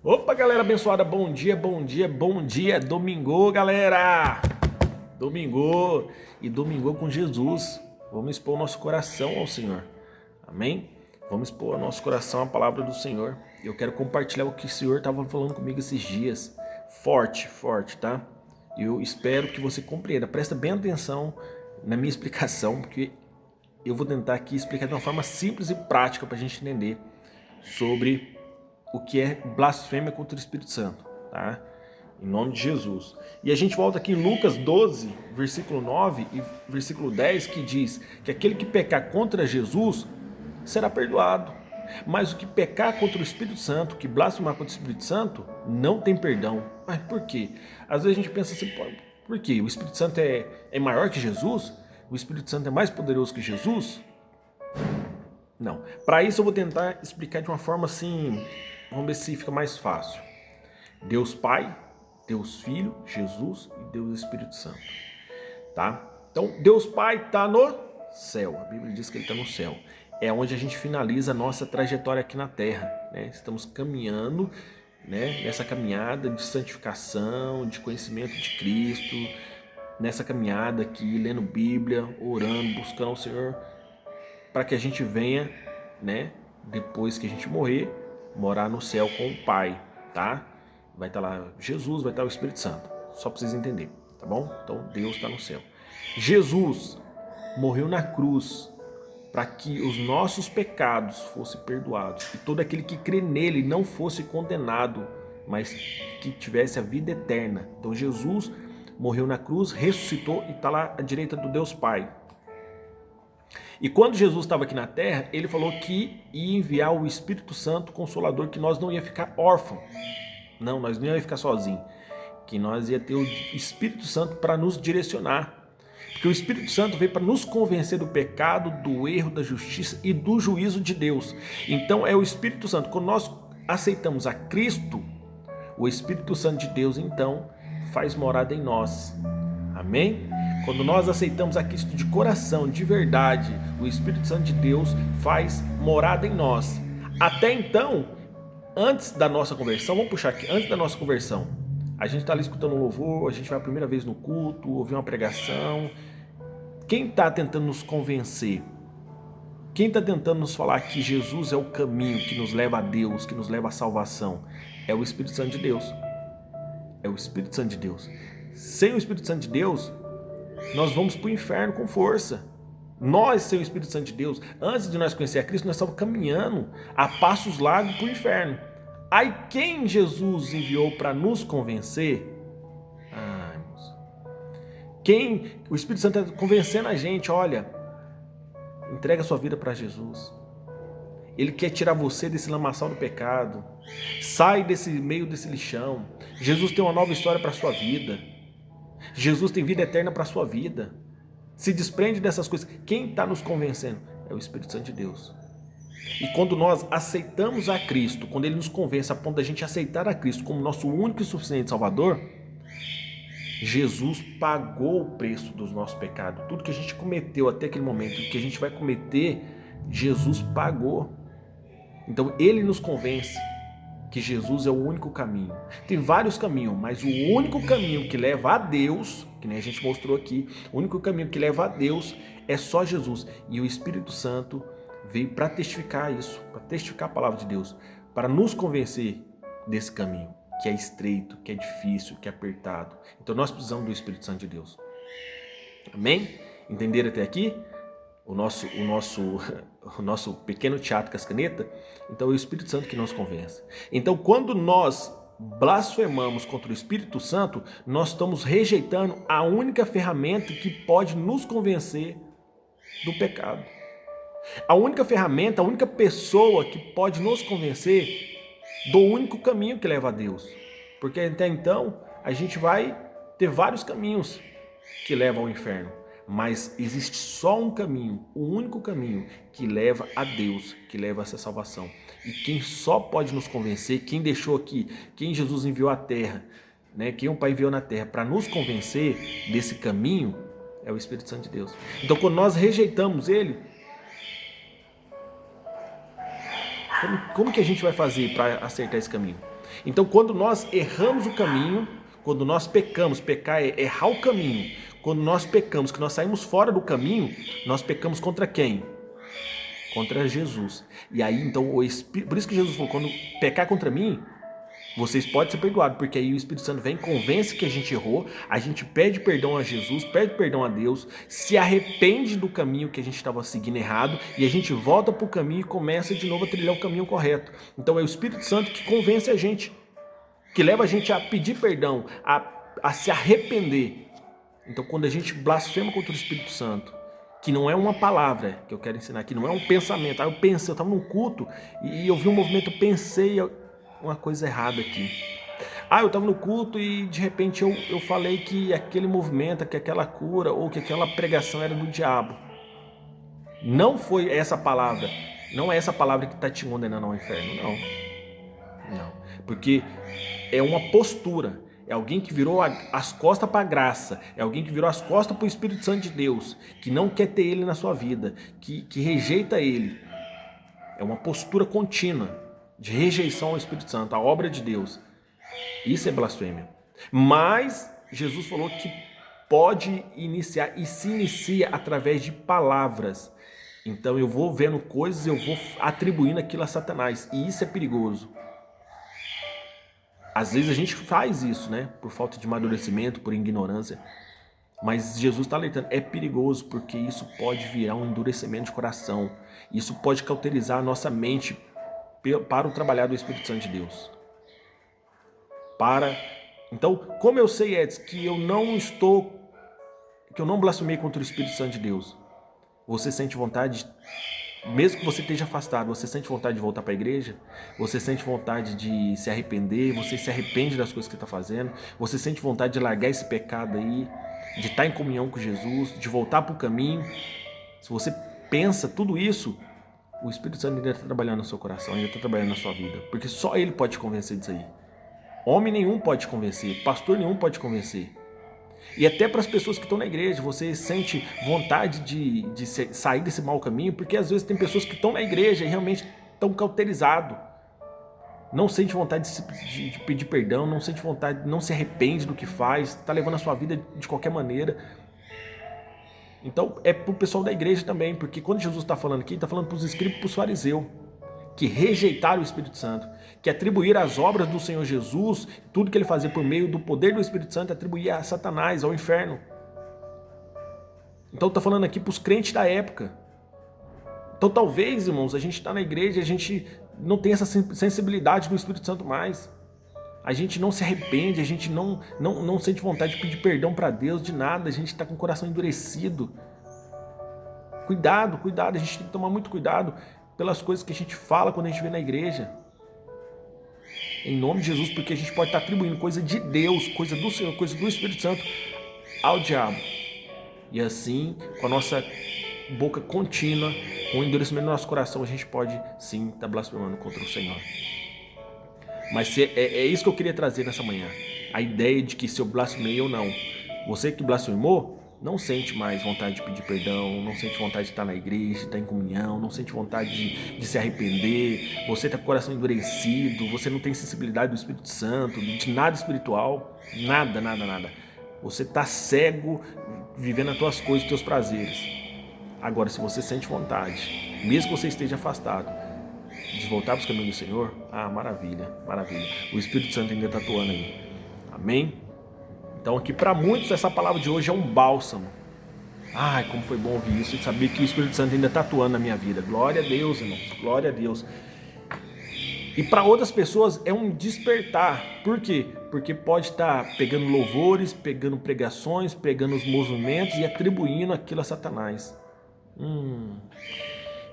Opa, galera abençoada, bom dia, bom dia, bom dia, domingo, galera! Domingo, e domingo com Jesus. Vamos expor o nosso coração ao Senhor, amém? Vamos expor o nosso coração à palavra do Senhor. Eu quero compartilhar o que o Senhor estava falando comigo esses dias, forte, tá? Eu espero que você compreenda, presta bem atenção na minha explicação, porque eu vou tentar aqui explicar de uma forma simples e prática para a gente entender sobre o que é blasfêmia contra o Espírito Santo, tá? Em nome de Jesus. E a gente volta aqui em Lucas 12, versículo 9 e versículo 10, que diz que aquele que pecar contra Jesus será perdoado. Mas o que pecar contra o Espírito Santo, que blasfemar contra o Espírito Santo, não tem perdão. Mas por quê? Às vezes a gente pensa assim, por quê? O Espírito Santo é maior que Jesus? O Espírito Santo é mais poderoso que Jesus? Não. Para isso eu vou tentar explicar de uma forma assim, vamos ver se fica mais fácil. Deus Pai, Deus Filho, Jesus e Deus Espírito Santo, tá? Então, Deus Pai está no céu. A Bíblia diz que Ele está no céu. É onde a gente finaliza a nossa trajetória aqui na Terra, né? Estamos caminhando, né? Nessa caminhada de santificação, de conhecimento de Cristo, nessa caminhada aqui, lendo Bíblia, orando, buscando ao Senhor, para que a gente venha, né? Depois que a gente morrer, morar no céu com o Pai, tá? Vai estar lá Jesus, vai estar o Espírito Santo. Só para vocês entenderem, tá bom? Então Deus está no céu. Jesus morreu na cruz para que os nossos pecados fossem perdoados e todo aquele que crê nele não fosse condenado, mas que tivesse a vida eterna. Então Jesus morreu na cruz, ressuscitou e está lá à direita do Deus Pai. E quando Jesus estava aqui na terra, ele falou que ia enviar o Espírito Santo Consolador, que nós não ia ficar órfãos. Não, nós não ia ficar sozinhos. Que nós ia ter o Espírito Santo para nos direcionar. Porque o Espírito Santo veio para nos convencer do pecado, do erro, da justiça e do juízo de Deus. Então é o Espírito Santo. Quando nós aceitamos a Cristo, o Espírito Santo de Deus então faz morada em nós. Amém? Quando nós aceitamos a Cristo de coração, de verdade, o Espírito Santo de Deus faz morada em nós. Até então, antes da nossa conversão, vamos puxar aqui, antes da nossa conversão, a gente está ali escutando um louvor, a gente vai a primeira vez no culto, ouvir uma pregação. Quem está tentando nos convencer? Quem está tentando nos falar que Jesus é o caminho que nos leva a Deus, que nos leva à salvação? É o Espírito Santo de Deus. É o Espírito Santo de Deus. Sem o Espírito Santo de Deus, nós vamos para o inferno com força. Nós, sem o Espírito Santo de Deus, antes de nós conhecer a Cristo, nós estávamos caminhando a passos largos para o inferno. Aí quem Jesus enviou para nos convencer? Quem o Espírito Santo está convencendo a gente, olha, entrega a sua vida para Jesus. Ele quer tirar você desse lamaçal do pecado. Sai desse meio desse lixão. Jesus tem uma nova história para a sua vida. Jesus tem vida eterna para a sua vida. Se desprende dessas coisas. Quem está nos convencendo? É o Espírito Santo de Deus. E quando nós aceitamos a Cristo, quando Ele nos convence a ponto da gente aceitar a Cristo como nosso único e suficiente Salvador, Jesus pagou o preço dos nossos pecados. Tudo que a gente cometeu até aquele momento, que a gente vai cometer, Jesus pagou. Então Ele nos convence que Jesus é o único caminho. Tem vários caminhos, mas o único caminho que leva a Deus, que nem a gente mostrou aqui, o único caminho que leva a Deus é só Jesus. E o Espírito Santo veio para testificar isso, para testificar a palavra de Deus, para nos convencer desse caminho, que é estreito, que é difícil, que é apertado. Então nós precisamos do Espírito Santo de Deus. Amém? Entenderam até aqui? O nosso pequeno teatro com as canetas? Então é o Espírito Santo que nos convence. Então quando nós blasfemamos contra o Espírito Santo, nós estamos rejeitando a única ferramenta que pode nos convencer do pecado. A única ferramenta, a única pessoa que pode nos convencer do único caminho que leva a Deus. Porque até então a gente vai ter vários caminhos que levam ao inferno. Mas existe só um caminho, o único caminho que leva a Deus, que leva a essa salvação. E quem só pode nos convencer, quem deixou aqui, quem Jesus enviou à terra, né, quem o Pai enviou na terra para nos convencer desse caminho, é o Espírito Santo de Deus. Então quando nós rejeitamos Ele, como que a gente vai fazer para acertar esse caminho? Então, quando nós erramos o caminho, quando nós pecamos, pecar é errar o caminho. Quando nós pecamos, que nós saímos fora do caminho, nós pecamos contra quem? Contra Jesus. E aí, então, por isso que Jesus falou, quando pecar contra mim, vocês podem ser perdoados, porque aí o Espírito Santo vem, convence que a gente errou, a gente pede perdão a Jesus, pede perdão a Deus, se arrepende do caminho que a gente estava seguindo errado e a gente volta para o caminho e começa de novo a trilhar o caminho correto. Então é o Espírito Santo que convence a gente, que leva a gente a pedir perdão, a se arrepender. Então quando a gente blasfema contra o Espírito Santo, que não é uma palavra que eu quero ensinar aqui, não é um pensamento. Eu estava num culto e eu vi um movimento, eu pensei uma coisa errada aqui. Eu estava no culto e de repente eu falei que aquele movimento, que aquela cura ou que aquela pregação era do diabo. Não foi essa palavra, não é essa palavra que está te condenando ao inferno, não. Porque é uma postura, é alguém que virou as costas para a graça, é alguém que virou as costas para o Espírito Santo de Deus, que não quer ter ele na sua vida, que rejeita ele. É uma postura contínua de rejeição ao Espírito Santo, à obra de Deus. Isso é blasfêmia. Mas Jesus falou que pode iniciar e se inicia através de palavras. Então eu vou vendo coisas, eu vou atribuindo aquilo a Satanás. E isso é perigoso. Às vezes a gente faz isso, né? Por falta de amadurecimento, por ignorância. Mas Jesus está alertando, é perigoso porque isso pode virar um endurecimento de coração. Isso pode cauterizar a nossa mente para o trabalhar do Espírito Santo de Deus. Então, como eu sei, Edson, que eu não blasfemei contra o Espírito Santo de Deus, você sente vontade, mesmo que você esteja afastado, você sente vontade de voltar para a igreja? Você sente vontade de se arrepender? Você se arrepende das coisas que está fazendo? Você sente vontade de largar esse pecado aí, de estar em comunhão com Jesus, de voltar para o caminho? Se você pensa tudo isso, o Espírito Santo ainda está trabalhando no seu coração, ainda está trabalhando na sua vida, porque só Ele pode te convencer disso aí. Homem nenhum pode te convencer, pastor nenhum pode te convencer. E até para as pessoas que estão na igreja, você sente vontade de sair desse mau caminho, porque às vezes tem pessoas que estão na igreja e realmente estão cauterizados. Não sente vontade de pedir perdão, não sente vontade, não se arrepende do que faz, está levando a sua vida de qualquer maneira. Então é para o pessoal da igreja também, porque quando Jesus está falando aqui, ele está falando para os escribas e para os fariseus, que rejeitaram o Espírito Santo, que atribuíram as obras do Senhor Jesus, tudo que ele fazia por meio do poder do Espírito Santo, atribuía a Satanás, ao inferno. Então está falando aqui para os crentes da época. Então talvez, irmãos, a gente está na igreja, a gente não tem essa sensibilidade do Espírito Santo mais. A gente não se arrepende, a gente não sente vontade de pedir perdão para Deus de nada, a gente está com o coração endurecido. Cuidado, a gente tem que tomar muito cuidado pelas coisas que a gente fala quando a gente vem na igreja. Em nome de Jesus, porque a gente pode estar atribuindo coisa de Deus, coisa do Senhor, coisa do Espírito Santo ao diabo. E assim, com a nossa boca contínua, com o endurecimento do nosso coração, a gente pode sim estar blasfemando contra o Senhor. Mas é isso que eu queria trazer nessa manhã. A ideia de que se eu blasfemei ou não. Você que blasfemou, não sente mais vontade de pedir perdão, não sente vontade de estar na igreja, de estar em comunhão, não sente vontade de se arrepender, você está com o coração endurecido, você não tem sensibilidade do Espírito Santo, de nada espiritual, nada. Você está cego, vivendo as tuas coisas, os teus prazeres. Agora, se você sente vontade, mesmo que você esteja afastado, de voltar para os caminhos do Senhor, maravilha. O Espírito Santo ainda está atuando aí. Amém? Então aqui para muitos essa palavra de hoje é um bálsamo. Como foi bom ouvir isso e saber que o Espírito Santo ainda está atuando na minha vida. Glória a Deus, irmãos, glória a Deus. E para outras pessoas é um despertar. Por quê? Porque pode estar pegando louvores, pegando pregações, pegando os movimentos e atribuindo aquilo a Satanás.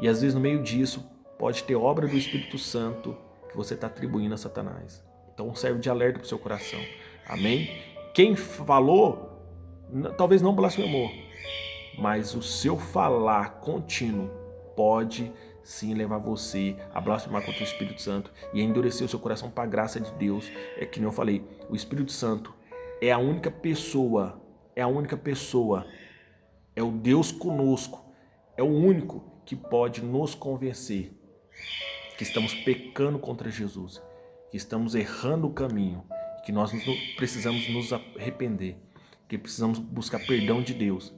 E às vezes no meio disso pode ter obra do Espírito Santo que você está atribuindo a Satanás. Então serve de alerta para o seu coração. Amém? Quem falou, talvez não blasfemou, mas o seu falar contínuo pode sim levar você a blasfemar contra o Espírito Santo e a endurecer o seu coração para a graça de Deus. É que nem eu falei, o Espírito Santo é a única pessoa, é o Deus conosco, é o único que pode nos convencer que estamos pecando contra Jesus, que estamos errando o caminho, que nós precisamos nos arrepender, que precisamos buscar perdão de Deus,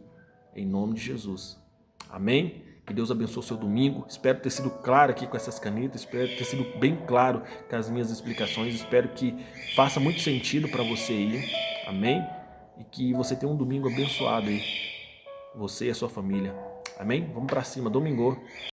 em nome de Jesus. Amém? Que Deus abençoe o seu domingo. Espero ter sido claro aqui com essas canetas, espero ter sido bem claro com as minhas explicações, espero que faça muito sentido para você aí. Amém? E que você tenha um domingo abençoado aí, você e a sua família. Amém? Vamos para cima, domingo.